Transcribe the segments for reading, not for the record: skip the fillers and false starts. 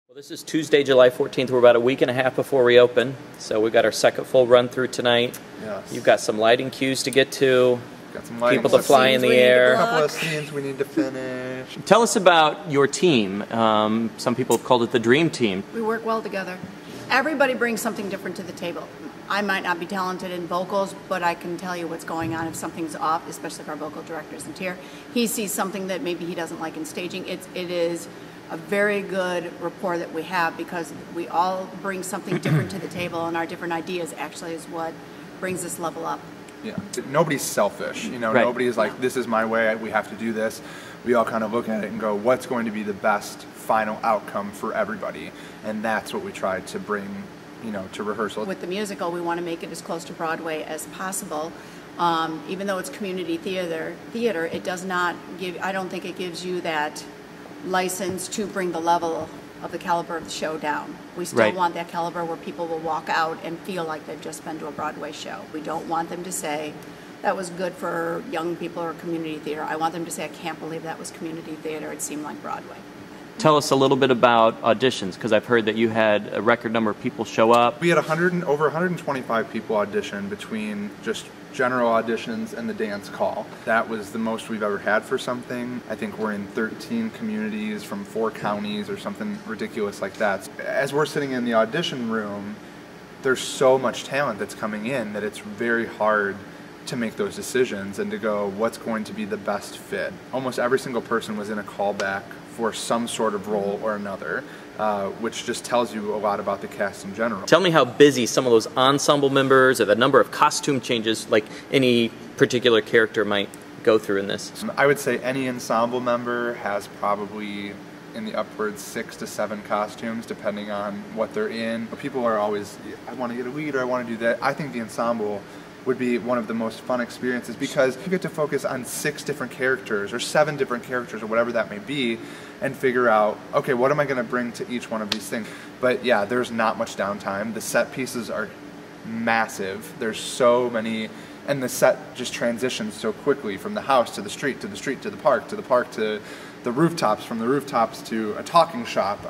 Well, this is Tuesday, July 14th. We're about a week and a half before we open, so we've got our second full run through tonight. Yes. You've got some lighting cues to get to, Got some lighting, people to fly in the air. a couple of scenes we need to finish. Tell us about your team. Some people have called it the dream team. We work well together. Everybody brings something different to the table. I might not be talented in vocals, but I can tell you what's going on if something's off, especially if our vocal director isn't here. He sees something that maybe he doesn't like in staging. It is a very good rapport that we have because we all bring something different to the table, and our different ideas actually is what brings this level up. Yeah, nobody's selfish. You know, Right. nobody's like, this is my way, we have to do this. We all kind of look at it and go, what's going to be the best final outcome for everybody? And that's what we try to bring, you know, to rehearsal. With the musical, we want to make it as close to Broadway as possible. Even though it's community theater, it does not give, I don't think it gives you that license to bring the level of the caliber of the show down. We still Right. want that caliber where people will walk out and feel like they've just been to a Broadway show. We don't want them to say, that was good for young people or community theater. I want them to say, I can't believe that was community theater. It seemed like Broadway. Tell us a little bit about auditions, because I've heard that you had a record number of people show up. We had over 125 people audition between just general auditions and the dance call. That was the most we've ever had for something. I think we're in 13 communities from 4 counties or something ridiculous like that. As we're sitting in the audition room, there's so much talent that's coming in that it's very hard to make those decisions and to go, what's going to be the best fit? Almost every single person was in a callback for some sort of role or another, which just tells you a lot about the cast in general. Tell me how busy some of those ensemble members or the number of costume changes, like any particular character might go through in this. I would say any ensemble member has probably in the upwards 6 to 7 costumes, depending on what they're in. People are always, I want to get a lead or I want to do that. I think the ensemble would be one of the most fun experiences because you get to focus on 6 different characters or 7 different characters or whatever that may be and figure out, okay, what am I going to bring to each one of these things? But yeah, there's not much downtime. The set pieces are massive. There's so many, and the set just transitions so quickly from the house to the street, to the street, to the park, to the park, to the rooftops, from the rooftops to a talking shop.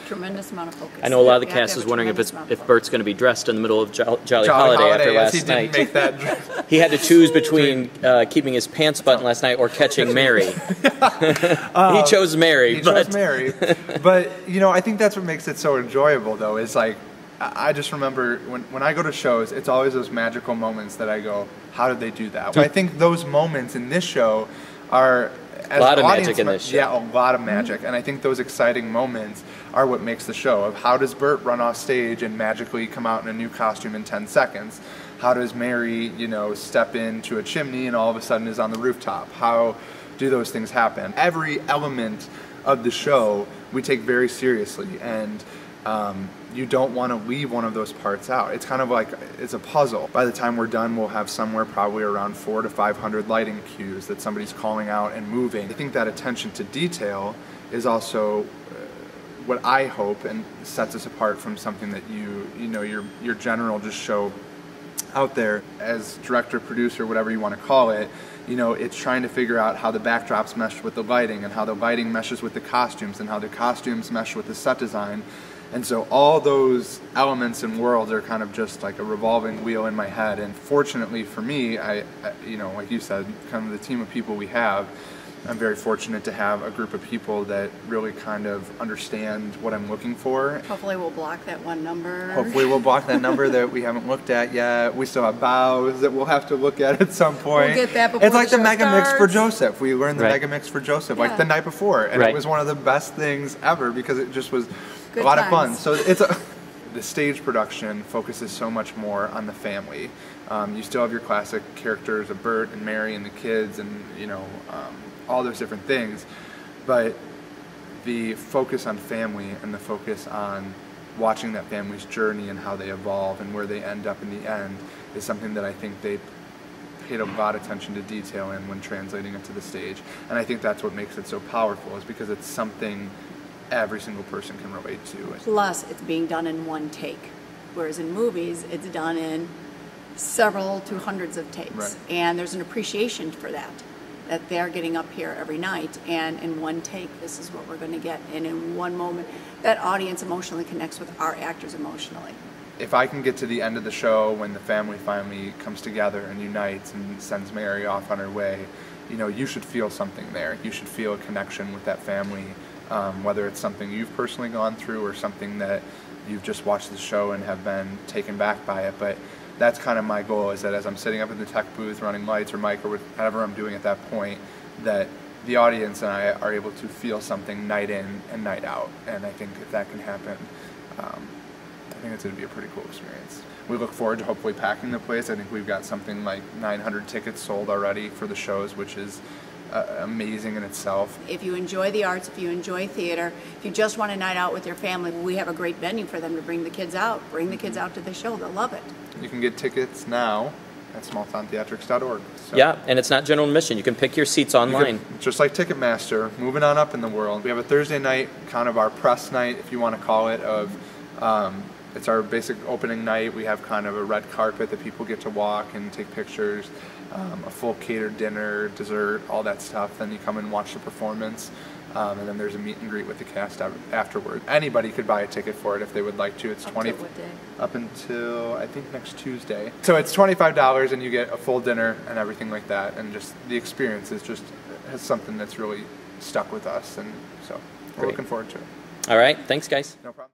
Tremendous amount of focus. I know a lot of the You have cast to is have a wondering tremendous amount of if focus. Bert's going to be dressed in the middle of Jolly Holiday after yes, last he night. didn't make that. He had to choose between keeping his pants buttoned last night or catching Mary. He chose Mary. He chose Mary. But, you know, I think that's what makes it so enjoyable, though, is like, I just remember when I go to shows, it's always those magical moments that I go, how did they do that? I think those moments in this show are... A lot of magic in this show. Yeah, a lot of magic. And I think those exciting moments are what makes the show. Of how does Bert run off stage and magically come out in a new costume in 10 seconds? How does Mary, you know, step into a chimney and all of a sudden is on the rooftop? How do those things happen? Every element of the show we take very seriously, and you don't want to leave one of those parts out. It's kind of like, it's a puzzle. By the time we're done, we'll have somewhere probably around 400 to 500 lighting cues that somebody's calling out and moving. I think that attention to detail is also what I hope and sets us apart from something that you know, your general just show out there. As director, producer, whatever you want to call it, you know, it's trying to figure out how the backdrops mesh with the lighting and how the lighting meshes with the costumes and how the costumes mesh with the set design. And so all those elements and worlds are kind of just like a revolving wheel in my head. And fortunately for me, I you know, like you said, kind of the team of people we have, I'm very fortunate to have a group of people that really kind of understand what I'm looking for. Hopefully we'll block that one number. Hopefully we'll block that number that we haven't looked at yet. We still have bows that we'll have to look at some point. We'll get that before it's like the the show mega mix for starts. Joseph. We learned the Right. mega mix for Joseph Yeah. like the night before, and Right. it was one of the best things ever because it just was Good a lot of fun. times. So it's the stage production focuses so much more on the family. You still have your classic characters of Bert and Mary and the kids and, you know, all those different things, but the focus on family and the focus on watching that family's journey and how they evolve and where they end up in the end is something that I think they paid a lot of attention to detail in when translating it to the stage. And I think that's what makes it so powerful, is because it's something every single person can relate to. Plus, it's being done in one take, whereas in movies, it's done in several to hundreds of takes. Right. And there's an appreciation for that. that they're getting up here every night, and in one take, this is what we're going to get. And in one moment, that audience emotionally connects with our actors emotionally. If I can get to the end of the show when the family finally comes together and unites and sends Mary off on her way, you know, you should feel something there. You should feel a connection with that family, whether it's something you've personally gone through or something that you've just watched the show and have been taken back by it. But that's kind of my goal, is that as I'm sitting up in the tech booth running lights or mic or whatever I'm doing at that point, that the audience and I are able to feel something night in and night out. And I think if that can happen, I think it's going to be a pretty cool experience. We look forward to hopefully packing the place. I think we've got something like 900 tickets sold already for the shows, which is amazing in itself. If you enjoy the arts, if you enjoy theater, if you just want a night out with your family, we have a great venue for them to bring the kids out. Bring the kids out to the show. They'll love it. You can get tickets now at smalltowntheatrics.org. So. Yeah, and it's not general admission. You can pick your seats online. Just like Ticketmaster, moving on up in the world. We have a Thursday night, kind of our press night, if you want to call it, of it's our basic opening night. We have kind of a red carpet that people get to walk and take pictures, a full catered dinner, dessert, all that stuff. Then you come and watch the performance, and then there's a meet and greet with the cast afterward. Anybody could buy a ticket for it if they would like to. It's up until I think next Tuesday. So it's $25 and you get a full dinner and everything like that. And just the experience is just has something that's really stuck with us, and so we're looking forward to it. All right, thanks guys. No problem.